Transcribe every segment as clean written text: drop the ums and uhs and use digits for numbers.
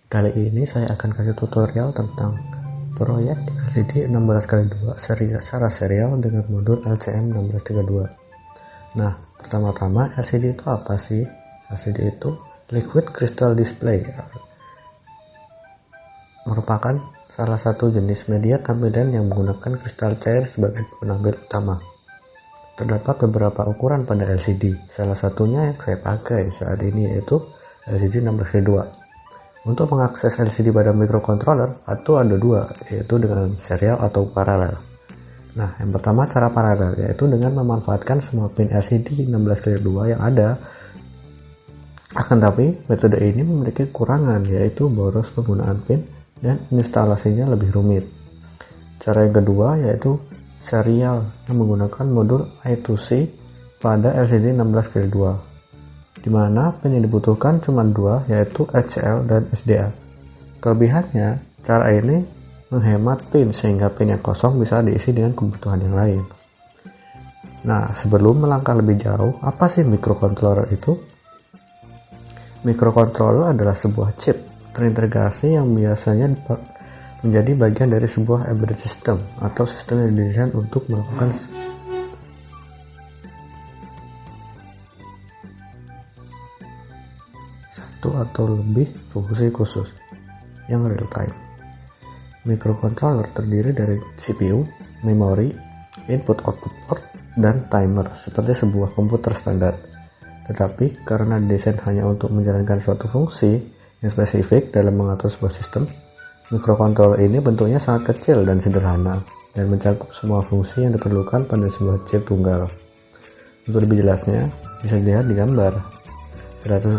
Kali ini saya akan kasih tutorial tentang proyek LCD 16x2 secara serial dengan modul LCM 1632. Nah, pertama-tama LCD itu apa sih? LCD itu Liquid Crystal Display, merupakan salah satu jenis media tampilan yang menggunakan kristal cair sebagai penampilan utama. Terdapat beberapa ukuran pada LCD, salah satunya yang saya pakai saat ini yaitu LCD 16x2. Untuk mengakses LCD pada microcontroller itu ada dua, yaitu dengan serial atau paralel. Nah, yang pertama cara paralel, yaitu dengan memanfaatkan semua pin LCD 16x2 yang ada. Akan tapi, metode ini memiliki kekurangan, yaitu boros penggunaan pin dan instalasinya lebih rumit. Cara yang kedua yaitu serial yang menggunakan modul I2C pada LCD 16x2. di mana pin yang dibutuhkan cuma dua, yaitu HCl dan SDA. Kelebihannya, cara ini menghemat pin sehingga pin yang kosong bisa diisi dengan kebutuhan yang lain. Nah, sebelum melangkah lebih jauh, apa sih microcontroller itu? Microcontroller adalah sebuah chip terintegrasi yang biasanya menjadi bagian dari sebuah embedded system atau sistem yang didesain untuk melakukan satu atau lebih fungsi khusus yang real time. Microcontroller terdiri dari CPU, memori, input-output port, dan timer seperti sebuah komputer standar. Tetapi karena desain hanya untuk menjalankan suatu fungsi yang spesifik dalam mengatur sebuah sistem, microcontroller ini bentuknya sangat kecil dan sederhana dan mencakup semua fungsi yang diperlukan pada sebuah chip tunggal. Untuk lebih jelasnya, bisa dilihat di gambar.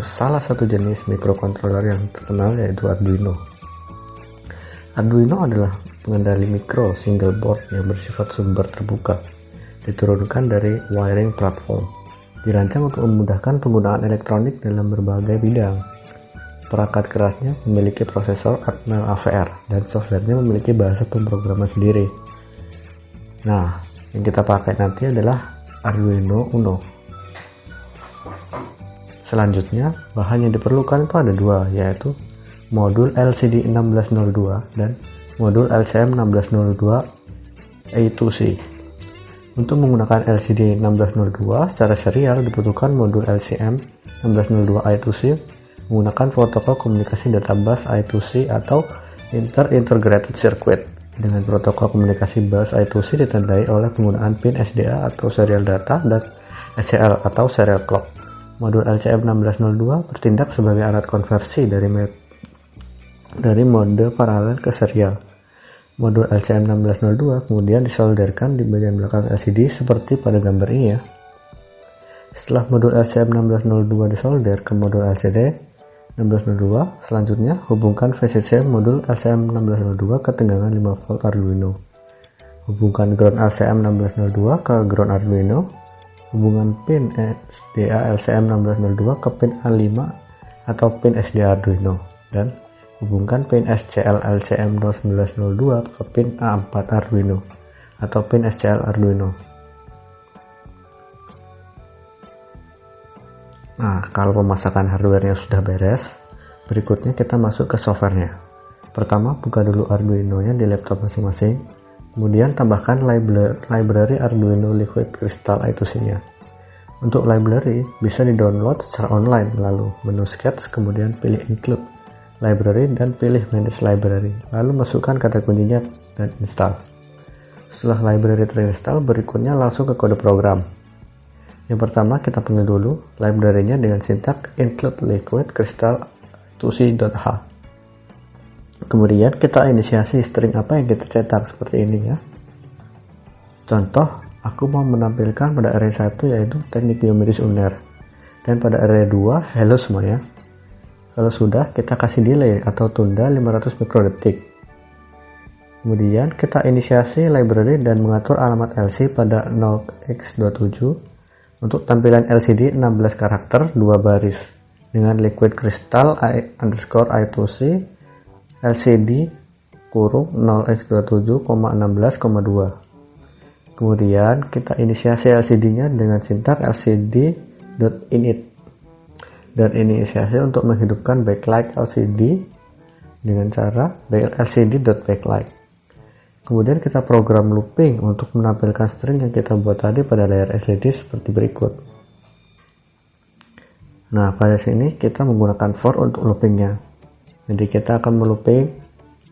Salah satu jenis microcontroller yang terkenal yaitu Arduino. Arduino adalah pengendali mikro single board yang bersifat sumber terbuka, diturunkan dari wiring platform, dirancang untuk memudahkan penggunaan elektronik dalam berbagai bidang. Perangkat kerasnya memiliki prosesor Atmel AVR dan softwarenya memiliki bahasa pemrograman sendiri. Nah, yang kita pakai nanti adalah Arduino Uno. Selanjutnya, bahan yang diperlukan itu ada dua, yaitu modul LCD 1602 dan modul LCM 1602 I2C. Untuk menggunakan LCD 1602 secara serial dibutuhkan modul LCM 1602 I2C menggunakan protokol komunikasi data bus I2C atau Inter-Integrated Circuit. Dengan protokol komunikasi bus I2C ditandai oleh penggunaan pin SDA atau serial data dan SCL atau serial clock. Modul LCM 1602 bertindak sebagai alat konversi dari mode paralel ke serial. Modul LCM 1602 kemudian disolderkan di bagian belakang LCD seperti pada gambar ini ya. Setelah modul LCM 1602 disolder ke modul LCD 1602, selanjutnya hubungkan VCC modul LCM 1602 ke tegangan 5V Arduino. Hubungkan ground LCM 1602 ke ground Arduino. Hubungan pin SDA LCM 1602 ke pin A5 atau pin SDA Arduino, dan hubungkan pin SCL LCM 1902 ke pin A4 Arduino atau pin SCL Arduino. Nah, kalau pemasakan hardware-nya sudah beres, berikutnya kita masuk ke software-nya. Pertama, buka dulu Arduino-nya di laptop masing-masing. Kemudian tambahkan library Arduino Liquid Crystal I2C-nya. Untuk library bisa di-download secara online, lalu menu sketch, kemudian pilih include library dan pilih manage library, lalu masukkan kata kuncinya dan install. Setelah library terinstall, berikutnya langsung ke kode program. Yang pertama kita panggil dulu library-nya dengan sintak include liquid crystal I2C.h. Kemudian kita inisiasi string apa yang kita cetak seperti ini ya. Contoh, aku mau menampilkan pada array 1 yaitu teknik geometris uner, dan pada array 2 hello semuanya. Kalau sudah, kita kasih delay atau tunda 500 mikrodetik. Kemudian kita inisiasi library dan mengatur alamat LC pada 0x27 untuk tampilan LCD 16 karakter 2 baris dengan liquid crystal I_I2C LCD kurung 0x27,16,2. Kemudian kita inisiasi LCD-nya dengan sintak lcd.init dan inisiasi untuk menghidupkan backlight LCD dengan cara lcd.backlight. Kemudian kita program looping untuk menampilkan string yang kita buat tadi pada layar LCD seperti berikut. Nah, pada sini kita menggunakan for untuk loopingnya. Jadi kita akan melooping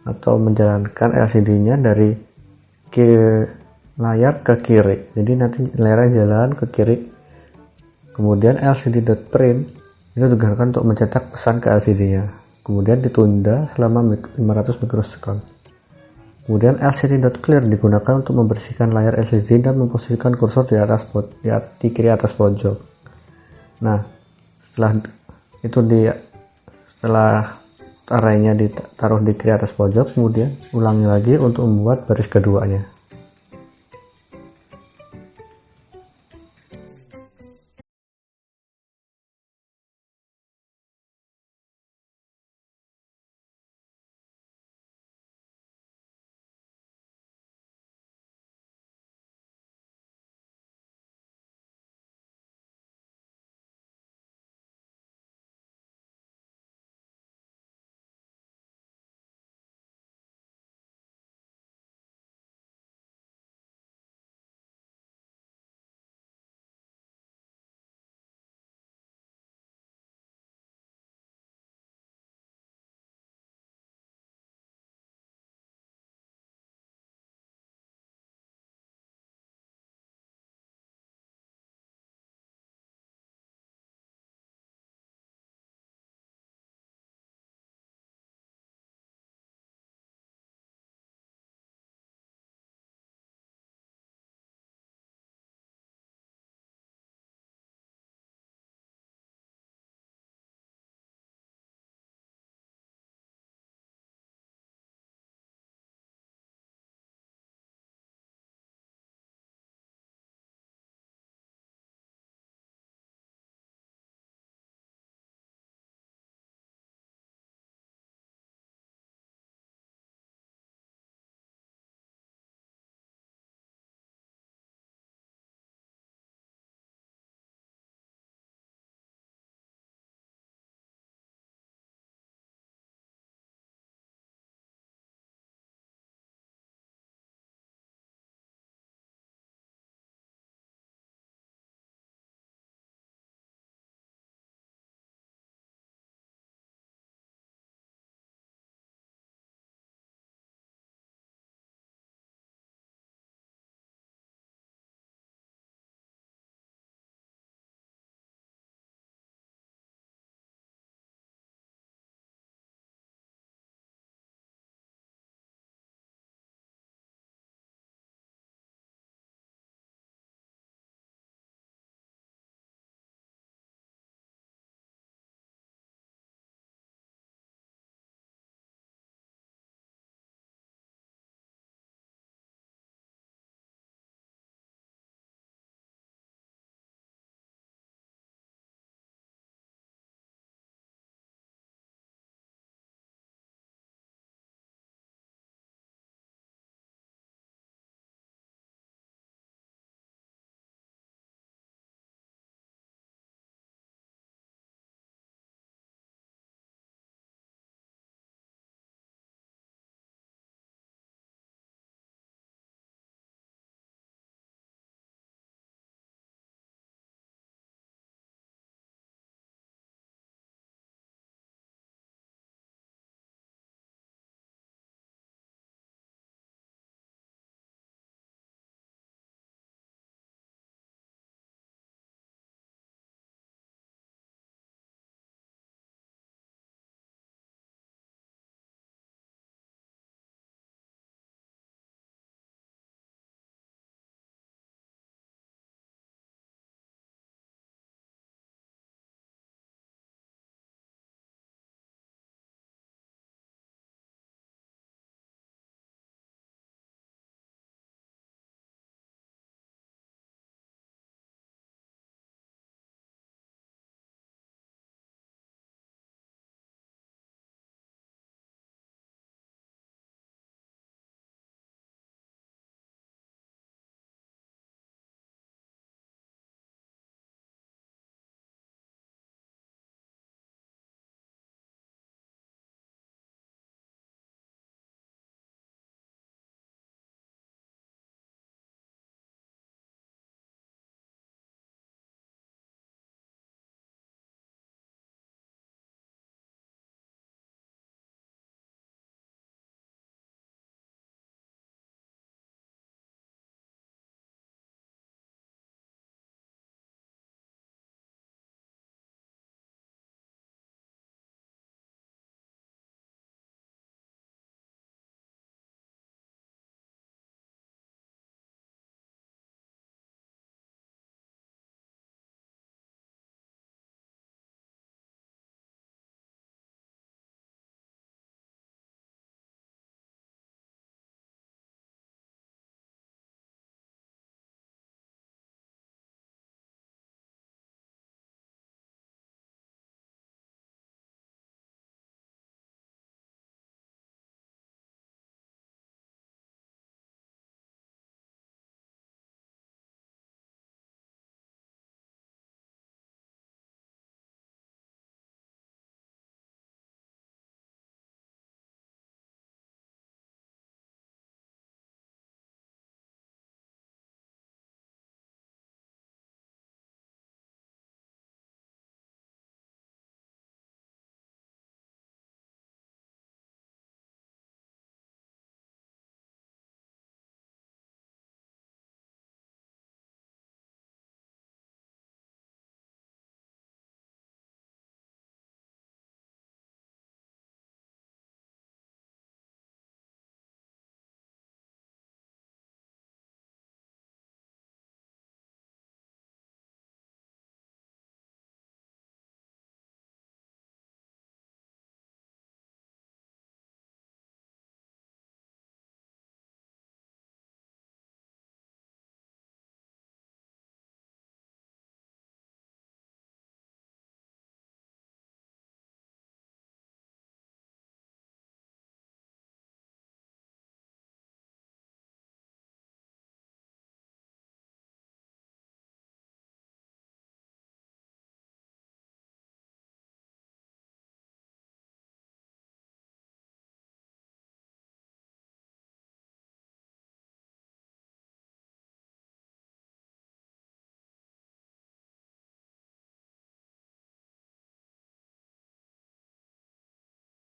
atau menjalankan LCD-nya dari layar ke kiri. Jadi nanti layarnya jalan ke kiri. Kemudian lcd.print itu digunakan untuk mencetak pesan ke LCD-nya. Kemudian ditunda selama 500 mikrosekund. Kemudian lcd.clear digunakan untuk membersihkan layar LCD dan memposisikan kursor di kiri atas pojok. Nah, setelah arraynya ditaruh di kiri atas pojok, kemudian ulangi lagi untuk membuat baris keduanya.